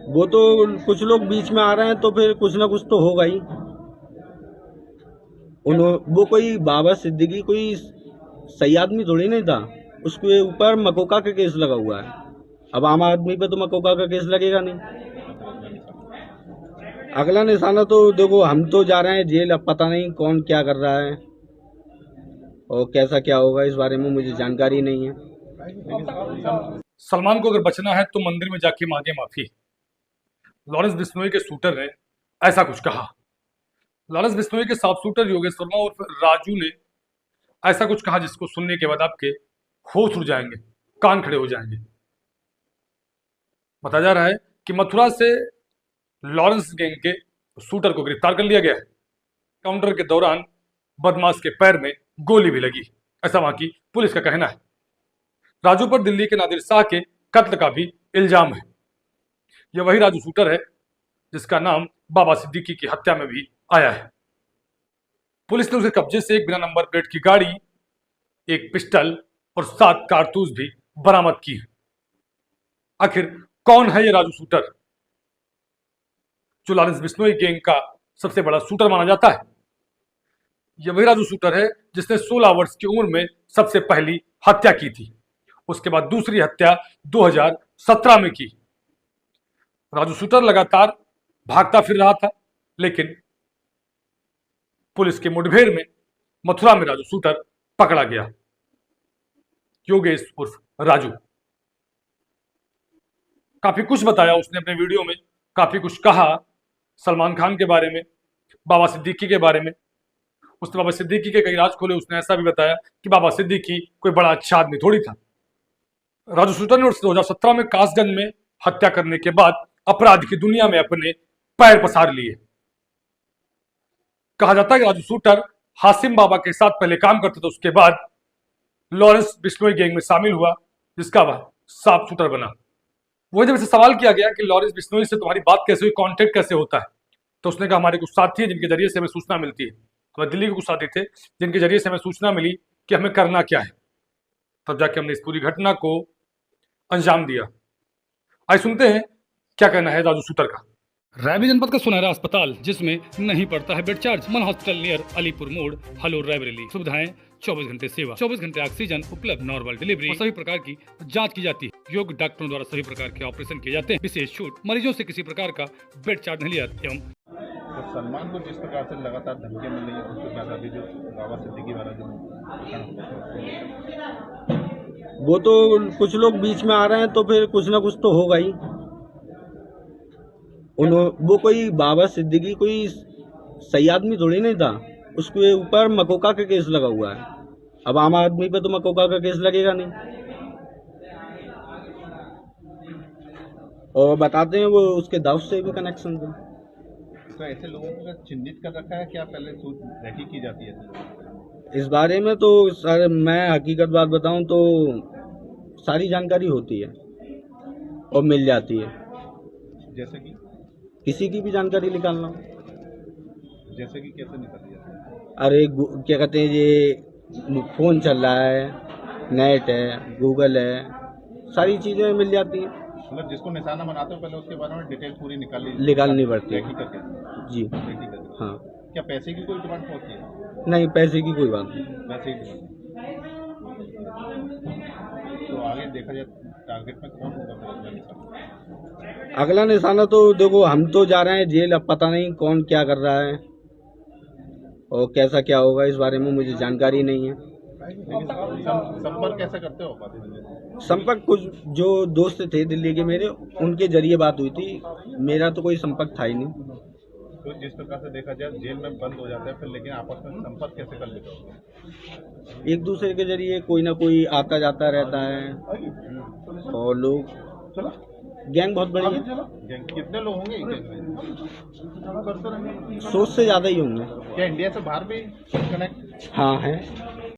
वो तो कुछ लोग बीच में आ रहे हैं तो फिर कुछ ना कुछ तो होगा ही। वो कोई बाबा सिद्दीकी कोई सही आदमी थोड़ी नहीं था। उसके ऊपर मकोका का केस लगा हुआ है। अब आम आदमी पे तो मकोका का केस लगेगा नहीं। अगला निशाना तो देखो, हम तो जा रहे हैं जेल। अब पता नहीं कौन क्या कर रहा है और कैसा क्या होगा, इस बारे में मुझे जानकारी नहीं है। सलमान को अगर बचना है तो मंदिर में जाके मांगे माफी। लॉरेंस बिश्नोई के शूटर ने ऐसा कुछ कहा। लॉरेंस बिश्नोई के साफ शूटर योगेश वर्मा और राजू ने ऐसा कुछ कहा जिसको सुनने के बाद आपके होश उड़ जाएंगे, कान खड़े हो जाएंगे। बताया जा रहा है कि मथुरा से लॉरेंस गैंग के शूटर को गिरफ्तार कर लिया गया है। काउंटर के दौरान बदमाश के पैर में गोली भी लगी, ऐसा वहां की पुलिस का कहना है। राजू पर दिल्ली के नादिर शाह के कत्ल का भी इल्जाम है। यह वही राजू शूटर है जिसका नाम बाबा सिद्दीकी की हत्या में भी आया है। पुलिस ने उसके कब्जे से एक बिना नंबर प्लेट की गाड़ी, एक पिस्टल और 7 कारतूस भी बरामद की है। आखिर कौन है ये राजू शूटर जो लॉरेंस बिश्नोई गैंग का सबसे बड़ा शूटर माना जाता है? यह वही राजू शूटर है जिसने 16 वर्ष की उम्र में सबसे पहली हत्या की थी। उसके बाद दूसरी हत्या 2017 में की। राजू शूटर लगातार भागता फिर रहा था, लेकिन पुलिस के मुठभेड़ में मथुरा में राजू शूटर पकड़ा गया। योगेश उर्फ राजू काफी कुछ बताया उसने अपने वीडियो में, काफी कुछ कहा सलमान खान के बारे में, बाबा सिद्दीकी के बारे में। उसने बाबा सिद्दीकी के कई राज खोले। उसने ऐसा भी बताया कि बाबा सिद्दीकी कोई बड़ा अच्छा आदमी थोड़ी था। राजू शूटर ने 2017 में कासगंज में हत्या करने के बाद अपराध की दुनिया में अपने पैर पसार लिए। कहा जाता है कि राजू शूटर हासिम बाबा के साथ पहले काम करता था, उसके बाद लॉरेंस बिश्नोई गैंग में शामिल हुआ, जिसका वह साफ शूटर बना। वही जब इसे सवाल किया गया कि लॉरेंस बिश्नोई से तुम्हारी बात कैसे हुई, कांटेक्ट कैसे होता है, तो उसने कहा हमारे कुछ साथी हैं जिनके जरिए से हमें सूचना मिलती है। तो दिल्ली के कुछ साथी थे जिनके जरिए से हमें सूचना मिली कि हमें करना क्या है, तब जाके हमने इस पूरी घटना को अंजाम दिया। आइए सुनते हैं क्या कहना है राजू शूटर का। रैबी जनपद का सुनहरा अस्पताल जिसमें नहीं पड़ता है बेड चार्ज। मन हॉस्पिटल नियर अलीपुर मोड़, हलोर, रायबरेली। सुविधाएं 24 घंटे सेवा, 24 घंटे ऑक्सीजन उपलब्ध, नॉर्मल डिलीवरी और सभी प्रकार की जांच की जाती है। योग्य डॉक्टरों द्वारा सभी प्रकार के ऑपरेशन किए जाते हैं। विशेष छूट, मरीजों से किसी प्रकार का बेड चार्ज नहीं लिया। एवं तो सलमान को जिस प्रकार से लगातार धमकियां मिल रही है, उसके बाद अभी जो बाबा सिद्दीकी वाला जो वो तो कुछ लोग बीच में आ रहे हैं तो फिर कुछ ना कुछ तो होगा ही। वो कोई बाबा सिद्दीकी कोई सही आदमी थोड़ी नहीं था। उसके ऊपर मकोका का केस लगा हुआ है। अब आम आदमी पे तो मकोका का केस लगेगा नहीं। और बताते हैं वो उसके दाऊद से भी कनेक्शन थे। तो ऐसे लोगों को चिन्हित कर रखा है, क्या पहले रैकी की जाती है? इस बारे में तो सर मैं हकीकत बात बताऊं तो सारी जानकारी होती है और मिल जाती है। जैसे कि किसी की भी जानकारी निकालना हो। जैसे कि कैसे निकल जाती है? अरे क्या कहते हैं, ये फोन चल रहा है, नेट है, गूगल है, सारी चीजें मिल जाती हैं। मतलब जिसको निशाना बनाते हो पहले उसके बारे में डिटेल पूरी निकालनी पड़ती है। रैकी करके जी करके। हाँ। क्या पैसे की कोई डिमांड होती है? नहीं, पैसे की कोई बात नहीं। पैसे की डिमांड। तो आगे देखा जाए टारगेट में कौन होगा फिर अगला निशाना? अगला निशाना तो देखो, हम तो जा रहे हैं जेल। अब पता नहीं कौन क्या कर रहा है और कैसा क्या होगा, इस बारे में मुझे जानकारी नहीं है। संपर्क कैसे करते हो? संपर्क कुछ जो दोस्त थे दिल्ली के मेरे, उनके जरिए बात हुई थी। मेरा तो कोई संपर्क था ही नहीं। तो जिस प्रकार से देखा जाए जेल में बंद हो जाता है फिर, लेकिन आपस में संपर्क कैसे कर लेते हो? एक दूसरे के जरिए कोई ना कोई आता जाता रहता है। और लोग गैंग बहुत बड़ी है। गैंग कितने लोग होंगे गैंग में? 100 से ज्यादा ही होंगे। क्या इंडिया से बाहर भी कनेक्ट? हाँ है।